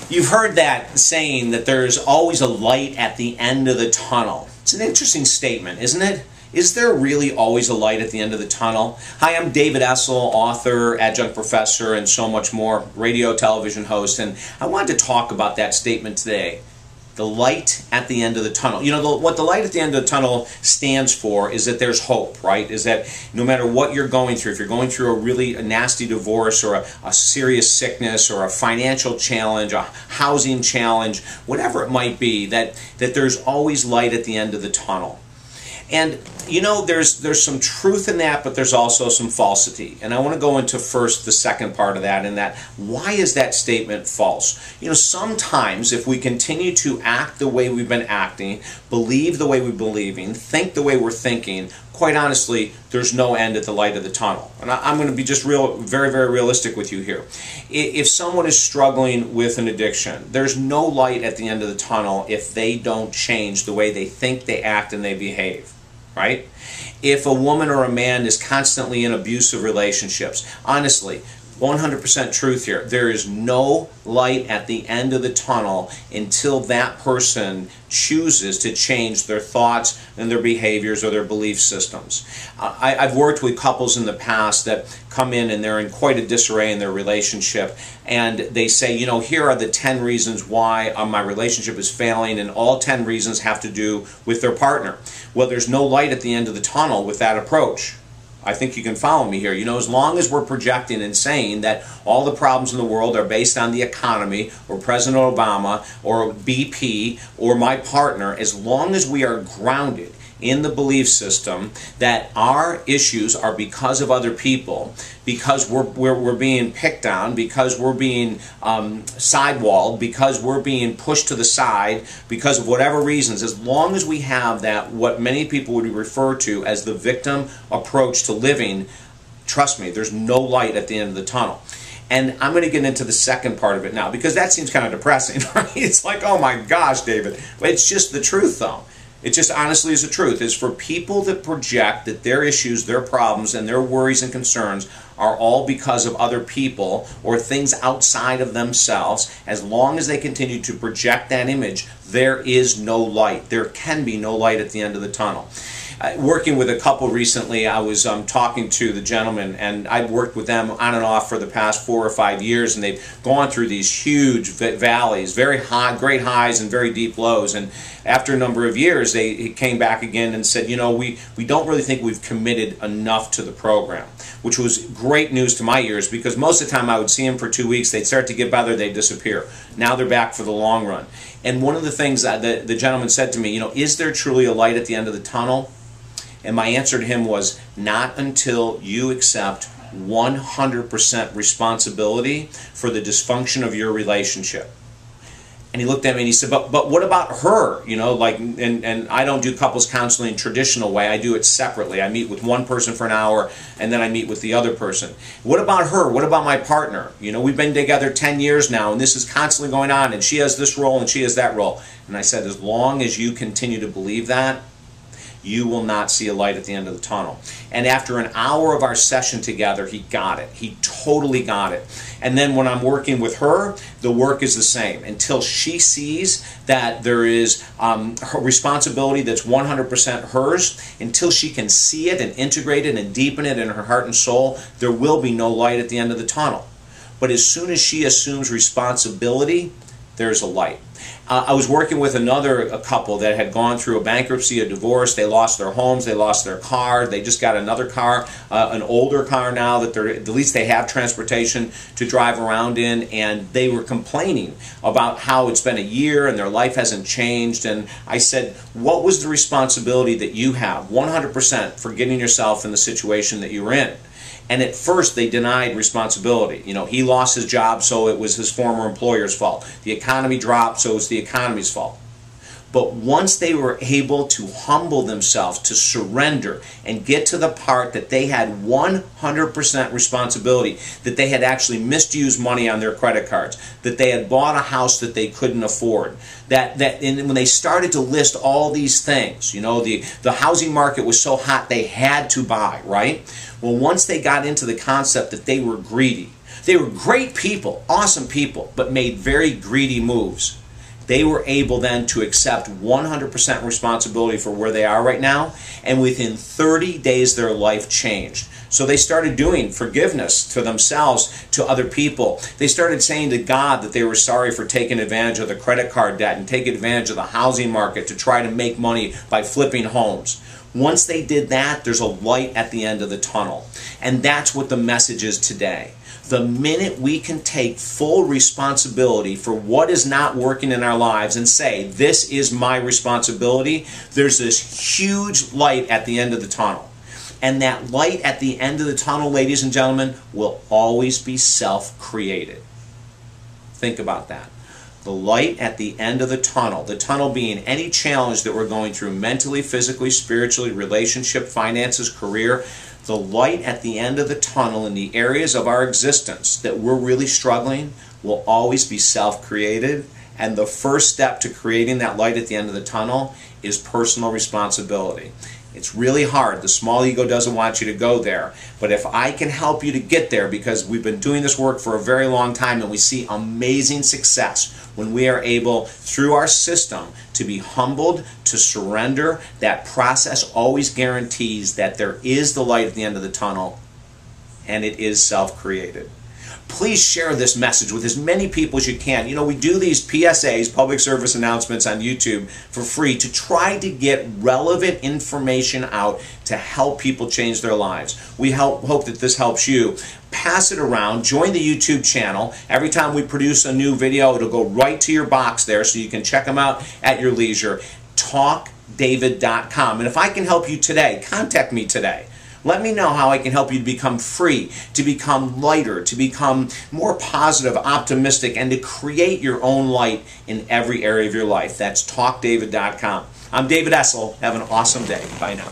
You've heard that saying that there's always a light at the end of the tunnel. It's an interesting statement, isn't it? Is there really always a light at the end of the tunnel? Hi, I'm David Essel, author, adjunct professor, and so much more, radio, television host, and I wanted to talk about that statement today. The light at the end of the tunnel. You know, what the light at the end of the tunnel stands for is that there's hope, right? Is that no matter what you're going through, if you're going through a really nasty divorce or a serious sickness or a financial challenge, a housing challenge, whatever it might be, that there's always light at the end of the tunnel. And you know, there's some truth in that, but there's also some falsity. And I want to go into first the second part of that, and that why is that statement false? You know, sometimes if we continue to act the way we've been acting, believe the way we're believing, think the way we're thinking, quite honestly, there's no end at the light of the tunnel. And I'm going to be just very, very realistic with you here. If someone is struggling with an addiction, there's no light at the end of the tunnel if they don't change the way they think, they act, and they behave. Right? If a woman or a man is constantly in abusive relationships, honestly, 100% truth here, there is no light at the end of the tunnel until that person chooses to change their thoughts and their behaviors or their belief systems. I've worked with couples in the past that come in and they're in quite a disarray in their relationship, and they say, you know, here are the 10 reasons why my relationship is failing, and all 10 reasons have to do with their partner. Well, there's no light at the end of the tunnel with that approach. I think you can follow me here. You know, as long as we're projecting and saying that all the problems in the world are based on the economy or President Obama or BP or my partner, as long as we are grounded in the belief system that our issues are because of other people, because we're being picked on, because we're being sidewalled, because we're being pushed to the side, because of whatever reasons, as long as we have that, what many people would refer to as the victim approach to living, trust me, there's no light at the end of the tunnel. And I'm going to get into the second part of it now, because that seems kind of depressing, right? It's like, oh my gosh, David. But it's just the truth, though. It just honestly is the truth, is for people that project that their issues, their problems, and their worries and concerns are all because of other people or things outside of themselves, as long as they continue to project that image, there is no light. There can be no light at the end of the tunnel. Working with a couple recently, I was talking to the gentleman, and I've worked with them on and off for the past 4 or 5 years, and they've gone through these huge valleys, very high, great highs and very deep lows. And after a number of years, they came back again and said, you know, we don't really think we've committed enough to the program, which was great news to my ears, because most of the time I would see them for 2 weeks, they'd start to get better, they'd disappear. Now they're back for the long run. And one of the things that the gentleman said to me, you know, is there truly a light at the end of the tunnel? And my answer to him was, not until you accept 100% responsibility for the dysfunction of your relationship. And he looked at me and he said, but what about her? You know, like, and I don't do couples counseling in traditional way. I do it separately. I meet with one person for an hour, and then I meet with the other person. What about her? What about my partner? You know, we've been together 10 years now, and this is constantly going on, and she has this role and she has that role. And I said, as long as you continue to believe that, you will not see a light at the end of the tunnel. And after an hour of our session together, he got it. He totally got it. And then when I'm working with her, the work is the same. Until she sees that there is her responsibility that's 100% hers, until she can see it and integrate it and deepen it in her heart and soul, there will be no light at the end of the tunnel. But as soon as she assumes responsibility, there's a light. I was working with a couple that had gone through a bankruptcy, a divorce. They lost their homes, they lost their car. They just got another car, an older car now, that at least they have transportation to drive around in. And they were complaining about how it's been a year and their life hasn't changed. And I said, what was the responsibility that you have 100% for getting yourself in the situation that you were in? And at first they denied responsibility. You know, he lost his job, so it was his former employer's fault. The economy dropped, so it was the economy's fault. But once they were able to humble themselves, to surrender, and get to the part that they had 100% responsibility, that they had actually misused money on their credit cards, that they had bought a house that they couldn't afford, and when they started to list all these things, you know, the housing market was so hot they had to buy, right? Well, once they got into the concept that they were greedy, They were great people, awesome people, but made very greedy moves. They were able then to accept 100% responsibility for where they are right now, and within 30 days their life changed. So they started doing forgiveness to themselves, to other people. They started saying to God that they were sorry for taking advantage of the credit card debt and taking advantage of the housing market to try to make money by flipping homes. Once they did that, there's a light at the end of the tunnel. And that's what the message is today. The minute we can take full responsibility for what is not working in our lives and say, this is my responsibility, there's this huge light at the end of the tunnel. And that light at the end of the tunnel, ladies and gentlemen, will always be self-created. Think about that. The light at the end of the tunnel being any challenge that we're going through mentally, physically, spiritually, relationship, finances, career, the light at the end of the tunnel in the areas of our existence that we're really struggling will always be self-created. And the first step to creating that light at the end of the tunnel is personal responsibility. It's really hard. The small ego doesn't want you to go there. But if I can help you to get there, because we've been doing this work for a very long time and we see amazing success when we are able, through our system, to be humbled, to surrender, that process always guarantees that there is the light at the end of the tunnel, and it is self-created. Please share this message with as many people as you can. You know, we do these PSAs, public service announcements on YouTube for free to try to get relevant information out to help people change their lives. We hope that this helps you. Pass it around. Join the YouTube channel. Every time we produce a new video, it'll go right to your box there so you can check them out at your leisure. TalkDavid.com. And if I can help you today, contact me today. Let me know how I can help you to become free, to become lighter, to become more positive, optimistic, and to create your own light in every area of your life. That's TalkDavid.com. I'm David Essel. Have an awesome day. Bye now.